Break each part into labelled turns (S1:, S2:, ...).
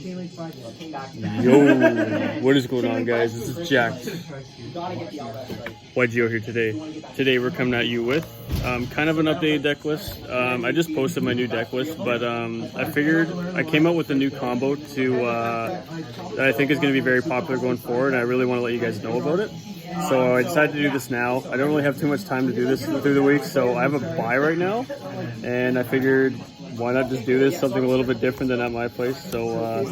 S1: Yo, what is going on, guys? This is Jack, YGO here today. Today we're coming at you with kind of an updated deck list. I just posted my new deck list, but I figured I came out with a new combo that I think is going to be very popular going forward, and I really want to let you guys know about it. So I decided to do this now. I don't really have too much time to do this through the week, so I have a buy right now, and I figured why not just do this, something a little bit different than at my place. So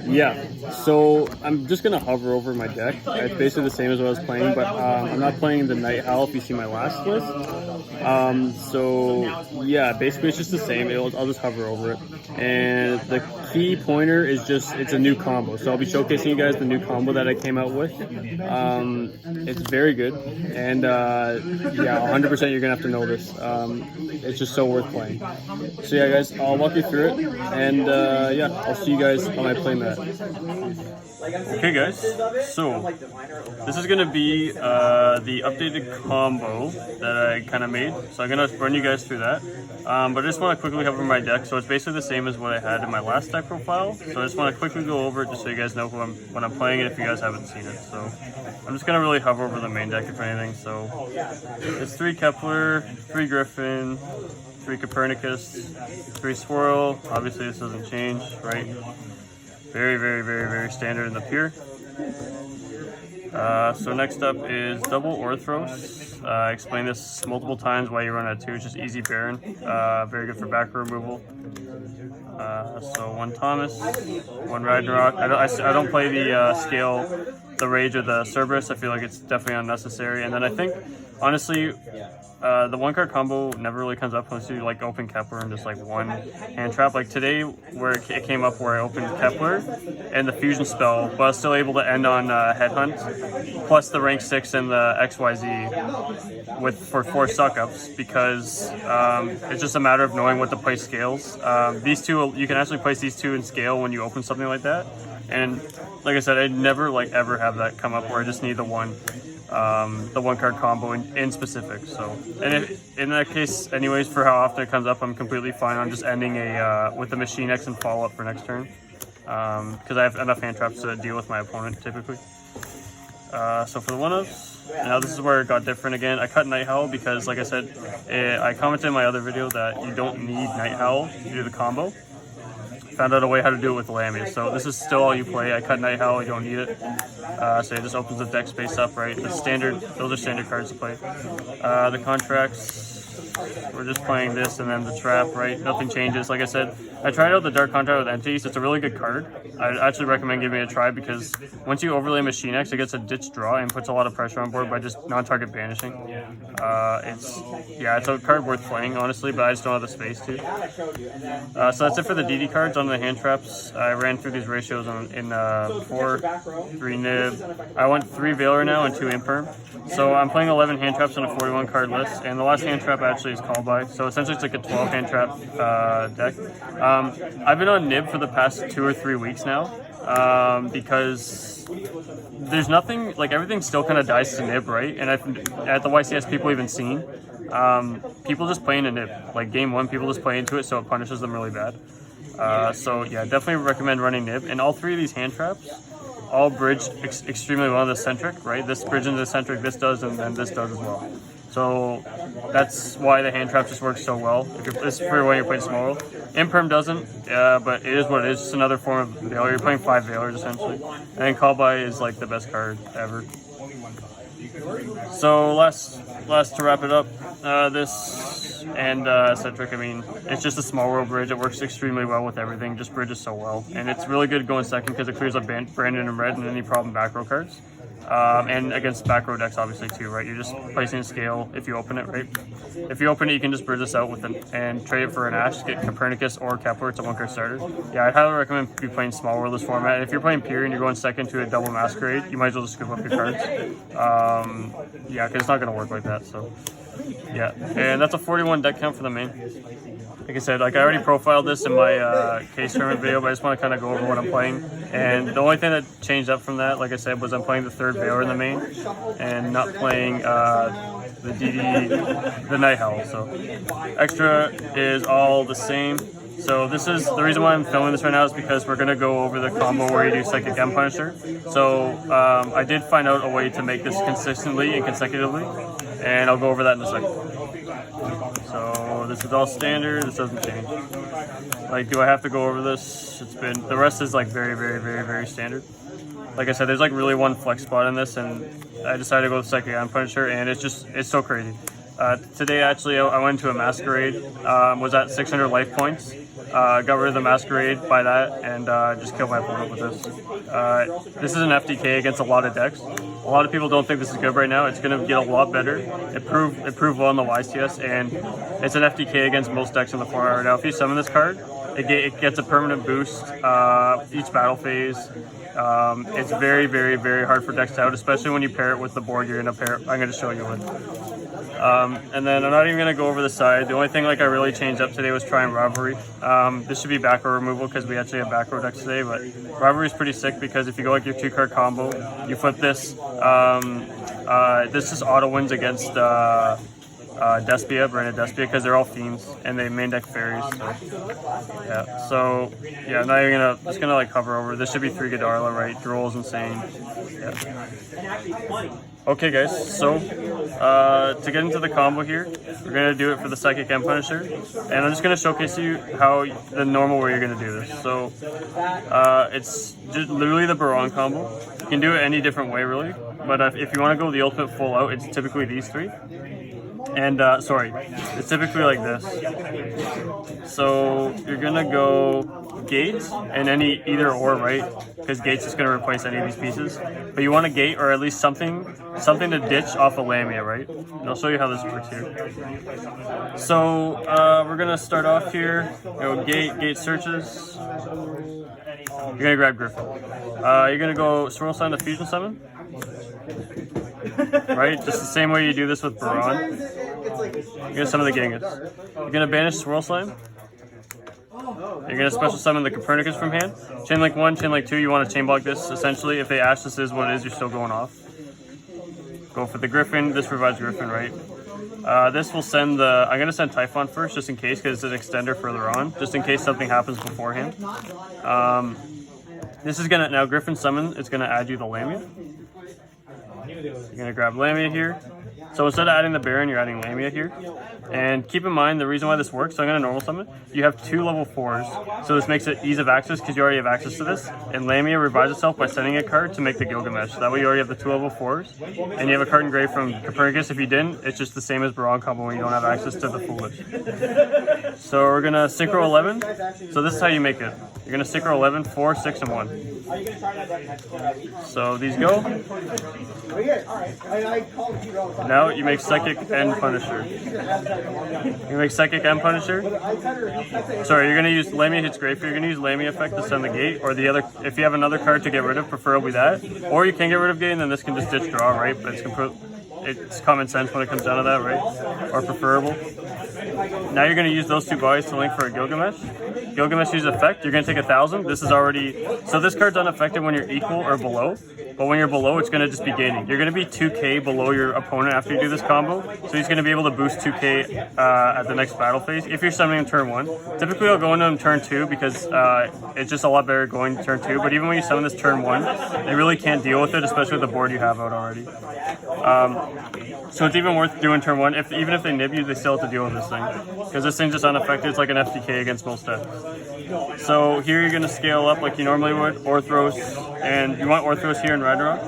S1: yeah, so I'm just gonna hover over my deck. It's basically the same as what I was playing, but I'm not playing the Night Howl if you see my last list. So yeah, basically it's just the same. I'll just hover over it, and the key pointer is just, it's a new combo. So I'll be showcasing you guys the new combo that I came out with. It's very good, and yeah, 100% you're gonna have to know this. It's just so worth playing. So yeah, guys, I'll walk you through it, and yeah, I'll see you guys on my playmat. Okay, guys, so this is gonna be the updated combo that I kind of made. So I'm gonna run you guys through that, but I just want to quickly cover my deck. So it's basically the same as what I had in my last deck profile. So I just want to quickly go over it just so you guys know when I'm playing it if you guys haven't seen it. So I'm just gonna really hover over the main deck if anything. So it's 3 Kepler, 3 Griffin, 3 Copernicus, 3 Swirl. Obviously this doesn't change, right? Very standard in the pure. So next up is double Orthros. I explained this multiple times why you run at 2. It's just easy Baron. Very good for back removal. So 1 Thomas, 1 Ragnarok. I don't play the scale, the Rage or the Cerberus. I feel like it's definitely unnecessary. And then I think, honestly, the 1-card combo never really comes up unless you like open Kepler and just like 1 hand trap. Like today, where it came up where I opened Kepler and the fusion spell, but I was still able to end on Headhunt, plus the rank 6 and the XYZ for 4 suck-ups, because it's just a matter of knowing what to play scales. These two, you can actually place these 2 in scale when you open something like that. And like I said, I'd never like ever have that come up where I just need the 1-card combo in specific. So, and in that case, anyways, for how often it comes up, I'm completely fine on just ending with the Machine X and follow up for next turn, because I have enough hand traps to deal with my opponent typically. So for the 1-ups, now this is where it got different again. I cut Night Howl because, like I said, I commented in my other video that you don't need Night Howl to do the combo. Found out a way how to do it with Lamia. So this is still all you play. I cut Night Howl, you don't need it. So it just opens the deck space up, right? The standard, those are standard cards to play. The contracts, we're just playing this and then the trap, right? Nothing changes. Like I said, I tried out the Dark Contract with Entities. It's a really good card. I actually recommend giving it a try because once you overlay Machine X, it gets a ditch draw and puts a lot of pressure on board by just non-target banishing. It's a card worth playing, honestly, but I just don't have the space to. So that's it for the DD cards. On the hand traps, I ran through these ratios before. 3 Nib. I went 3 Veiler now and 2 Imperm. So I'm playing 11 hand traps on a 41 card list, and the last hand trap actually is Call By. So essentially it's like a 12 hand trap deck. I've been on Nib for the past 2 or 3 weeks now, because there's nothing, like everything still kind of dies to Nib, right? And at the YCS, people even seen people just playing a Nib. Like game 1, people just play into it, so it punishes them really bad. So yeah, definitely recommend running Nib. And all 3 of these hand traps all bridge extremely well in the centric, right? This bridge into the centric, this does, and then this does as well. So that's why the hand trap just works so well. This is for when you're playing small world. Imperm doesn't, but it is what it is. Just another form of Veiler. You're playing 5 Veilers essentially. And then Call By is like the best card ever. So last to wrap it up, this and Centric, I mean, it's just a small world bridge. It works extremely well with everything, just bridges so well. And it's really good going second because it clears up Brandon and Red and any problem back row cards. And against back row decks obviously too, right? You're just placing a scale if you open it, right? If you open it, you can just bridge this out with and trade it for an Ash, get Copernicus or Kepler. It's a 1-card starter. Yeah, I'd highly recommend you playing small world this format. And if you're playing pure and you're going second to a double Masquerade, you might as well just scoop up your cards. Yeah, because it's not going to work like that. So yeah, and that's a 41 deck count for the main. Like I said, like I already profiled this in my case tournament video, but I just want to kind of go over what I'm playing. And the only thing that changed up from that, like I said, was I'm playing the 3rd Veiler in the main and not playing the DD, the Night Howl. So extra is all the same. So this is the reason why I'm filming this right now is because we're gonna go over the combo where you do Psychic M Punisher. So I did find out a way to make this consistently and consecutively, and I'll go over that in a second. So this is all standard. This doesn't change. Like, do I have to go over this? It's been the rest is like very standard. Like I said, there's like really one flex spot in this, and I decided to go with Psychic M Punisher, and it's so crazy. Today, actually, I went to a masquerade, was at 600 life points, got rid of the masquerade by that, and just killed my opponent with this. This is an FDK against a lot of decks. A lot of people don't think this is good right now. It's going to get a lot better. It proved well in the YCS, and it's an FDK against most decks in the 4-hour. Now, if you summon this card, it gets a permanent boost each battle phase. It's very hard for decks out, especially when you pair it with the board you're going to pair. I'm going to show you with. And then I'm not even going to go over the side. The only thing like I really changed up today was trying Rivalry. This should be back row removal because we actually have back row decks today, but Rivalry is pretty sick because if you go like your 2-card combo, you flip this. This just auto wins against Despia, Branded Despia, because they're all fiends and they main deck fairies. So yeah, now you're gonna just gonna like hover over. This should be 3 Godarla, right? Droll's insane. Yeah. Okay, guys. So to get into the combo here, we're gonna do it for the Psychic M Punisher, and I'm just gonna showcase you how the normal way you're gonna do this. So it's just literally the Baron combo. You can do it any different way, really. But if you want to go the ultimate full out, it's typically these 3. And sorry, it's typically like this. So you're gonna go gate and any either or, right? Because gate's just gonna replace any of these pieces. But you want a gate or at least something to ditch off a Lamia, right? And I'll show you how this works here. So we're gonna start off here. Go gate searches. You're gonna grab Griffin. You're gonna go Swirl Sign the Fusion Summon. Right? Just the same way you do this with Baron. You're gonna summon the Genghis. You're gonna banish Swirl Slime. You're gonna special summon the Copernicus from hand. Chain Link 1, Chain Link 2, you want to chain block this. Essentially, if they ash this is what it is, you're still going off. Go for the Griffin. This provides Griffin, right? This will send the... I'm gonna send Typhon first, just in case, because it's an extender further on, just in case something happens beforehand. This is gonna... Now, Griffin summon, it's gonna add you the Lamia. You're gonna grab Lamia here. So instead of adding the Baron, you're adding Lamia here. And keep in mind, the reason why this works, so I'm gonna normal summon, you have 2 level 4s. So this makes it ease of access because you already have access to this. And Lamia revives itself by sending a card to make the Gilgamesh. That way you already have the 2 level 4s. And you have a card engraved from Copernicus. If you didn't, it's just the same as Baron combo when you don't have access to the Foolish. So we're gonna Synchro 11. So this is how you make it. You're gonna Synchro 11, 4, 6, and 1. So these go. Now you make Psychic M Punisher. You make Psychic M Punisher. Sorry, you're gonna use Lamia hits Grave. You're gonna use Lamia effect to send the gate, or the other. If you have another card to get rid of, preferably that. Or you can get rid of gate, and then this can just ditch draw, right? But it's common sense when it comes down to that, right? Or preferable. Now you're gonna use those 2 bodies to link for a Gilgamesh. Gilgamesh uses effect. You're gonna take 1,000. This is already so this card's unaffected when you're equal or below. But when you're below, it's going to just be gaining. You're going to be 2k below your opponent after you do this combo. So he's going to be able to boost 2k at the next battle phase if you're summoning turn 1. Typically, I'll go into him turn 2 because it's just a lot better going turn 2. But even when you summon this turn 1, you really can't deal with it, especially with the board you have out already. So it's even worth doing turn 1. Even if they nib you, they still have to deal with this thing. Because this thing's just unaffected. It's like an FDK against most decks. So here you're going to scale up like you normally would. Orthros. And you want Orthros here in Ragnarok.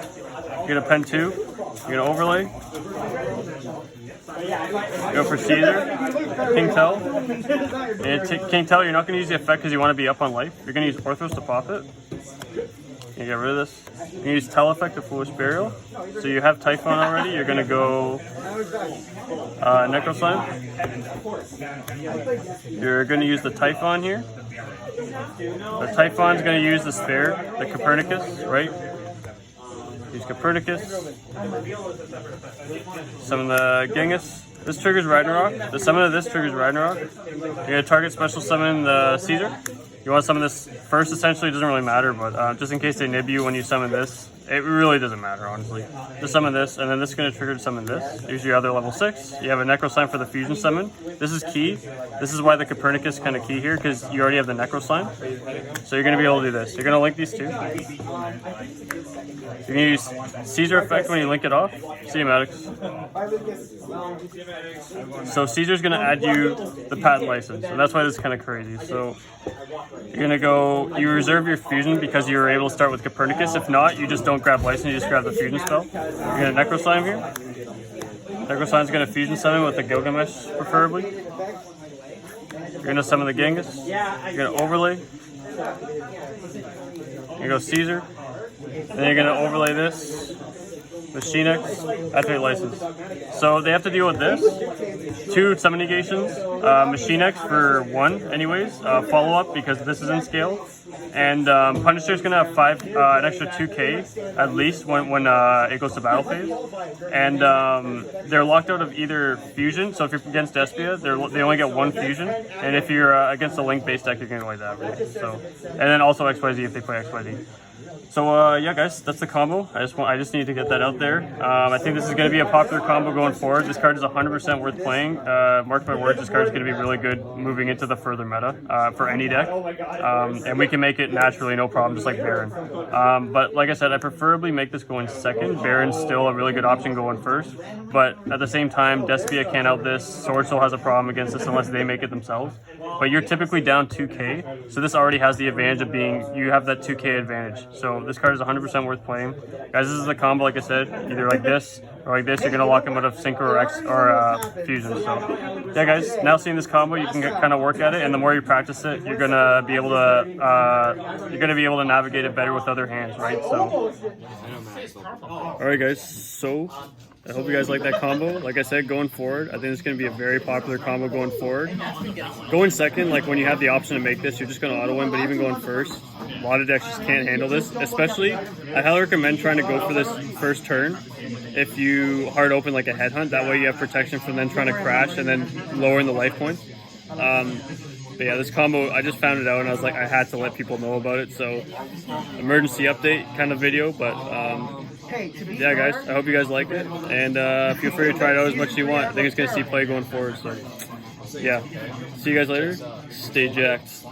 S1: You're going to pen 2. You're going to overlay. Go for Caesar. King Tell. And King Tell, you're not going to use the effect because you want to be up on life. You're going to use Orthros to pop it. You get rid of this. You can use Tell effect to Foolish Burial. So you have Typhon already. You're going to go Necro Slime. You're going to use the Typhon here. The Typhon's going to use the Spare, the Copernicus, right? Use Copernicus. Summon the Genghis. This triggers Ragnarok. The summon of this triggers Ragnarok. You're going to target special summon the Caesar. You want to summon this first, essentially, it doesn't really matter, but just in case they nib you when you summon this, It really doesn't matter, honestly. Just summon this, and then this is going to trigger to summon this. Here's your other level 6. You have a Necro Slime for the fusion summon. This is key. This is why the Copernicus is kind of key here, because you already have the Necro Slime. So you're going to be able to do this. You're going to link these two. You're going to use Caesar effect when you link it off. Cinematics. So Caesar's going to add you the patent license, and that's why this is kind of crazy. So you're going to go, you reserve your fusion because you're able to start with Copernicus. If not, you just don't grab license, you just grab the fusion spell. You're going to Necro Slime here. Necro Slime's going to fusion summon with the Gilgamesh, preferably. You're going to summon the Genghis. You're going to overlay. You're going to go Caesar. And then you're going to overlay this. Machine X, activate license. So they have to deal with this. 2 summon negations, Machine X for 1 anyways, follow up because this is in scale. And Punisher's gonna have an extra 2k at least when it goes to battle phase. And they're locked out of either fusion, so if you're against Despia, they only get 1 fusion. And if you're against a link-based deck, you're gonna avoid that, right? So, and then also XYZ if they play XYZ. So yeah, guys, that's the combo. I just need to get that out there. I think this is going to be a popular combo going forward. This card is 100% worth playing. Mark my words, this card is going to be really good moving into the further meta for any deck. And we can make it naturally, no problem, just like Baron. But like I said, I preferably make this going second. Baron's still a really good option going first. But at the same time, Despia can't out this. Sword Soul has a problem against this unless they make it themselves. But you're typically down 2k, so this already has the advantage of being, you have that 2k advantage. So this card is 100% worth playing. Guys, this is a combo, like I said, either like this or like this. You're going to lock them out of Synchro or X or Fusion. So yeah, guys, now seeing this combo, you can kind of work at it, and the more you practice it, you're going to be able to navigate it better with other hands, right? So all right, guys, so I hope you guys like that combo. Like I said, going forward, I think it's going to be a very popular combo going forward. Going second, like when you have the option to make this, you're just going to auto win, but even going first, a lot of decks just can't handle this. Especially, I highly recommend trying to go for this first turn if you hard open like a headhunt. That way you have protection from then trying to crash and then lowering the life points. But yeah, this combo, I just found it out and I was like, I had to let people know about it. So emergency update kind of video, but yeah, guys, I hope you guys like it, and feel free to try it out as much as you want. I think it's going to see play going forward, so yeah. See you guys later. Stay jacked.